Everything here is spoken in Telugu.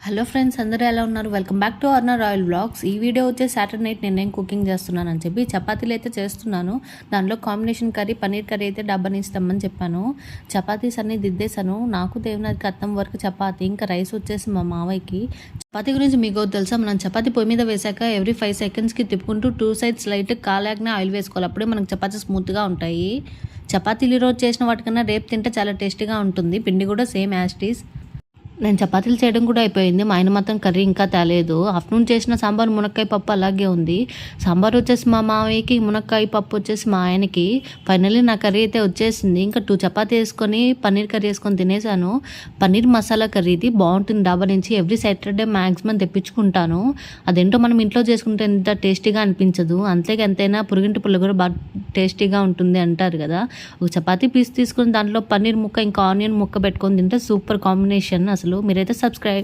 హలో ఫ్రెండ్స్, అందరూ ఎలా ఉన్నారు? Welcome back to అర్నా royal vlogs. ఈ వీడియో వచ్చే సాటర్డే నైట్ నేను కుకింగ్ చేస్తున్నానని చెప్పి చపాతీలు అయితే చేస్తున్నాను. దానిలో కాంబినేషన్ కర్రీ పన్నీర్ కర్రీ అయితే డబ్బాని ఇస్తామని చెప్పాను. చపాతీస్ అన్ని దిద్దేశాను. నాకు దేవునికి అత్తం వరకు చపాతీ, ఇంకా రైస్ వచ్చేసి మా మావయ్యకి. చపాతీ గురించి మీకు తెలుసా? మనం చపాతీ పొయ్యి మీద వేసాక ఎవ్రీ 5 సెకండ్స్కి తిప్పుకుంటూ 2 సైడ్స్ లైట్ కాలాగ్నే ఆయిల్ వేసుకోవాలి. అప్పుడే మనకు చపాతీ స్మూత్గా ఉంటాయి. చపాతీలు ఈరోజు చేసిన వాటికన్నా రేపు తింటే చాలా టేస్టీగా ఉంటుంది. పిండి కూడా సేమ్ యాస్టీస్. నేను చపాతీలు చేయడం కూడా అయిపోయింది. మా ఆయన మాత్రం కర్రీ ఇంకా తేలేదు. ఆఫ్టర్నూన్ చేసిన సాంబార్ మునక్కాయ పప్పు అలాగే ఉంది. సాంబార్ వచ్చేసి మా మావయ్యకి, మునక్కాయ పప్పు వచ్చేసి మా ఆయనకి. ఫైనల్లీ నా కర్రీ అయితే వచ్చేసింది. ఇంకా 2 చపాతీ వేసుకొని పన్నీర్ కర్రీ వేసుకొని తినేసాను. పన్నీర్ మసాలా కర్రీ ఇది బాగుంటుంది. డాబా నుంచి ఎవ్రీ సాటర్డే మ్యాక్సిమం తెప్పించుకుంటాను. అదేంటో మనం ఇంట్లో చేసుకుంటే ఎంత టేస్టీగా అనిపించదు. అంతేగా ఎంతైనా పురుగింటి పుల్ల కూడా బాగా టేస్టీగా ఉంటుంది అంటారు కదా. ఒక చపాతీ పీస్ తీసుకుని దాంట్లో పన్నీర్ ముక్క ఇంకా ఆనియన్ ముక్క పెట్టుకొని తింటే సూపర్ కాంబినేషన్. అసలు మీరైతే సబ్స్క్రైబ్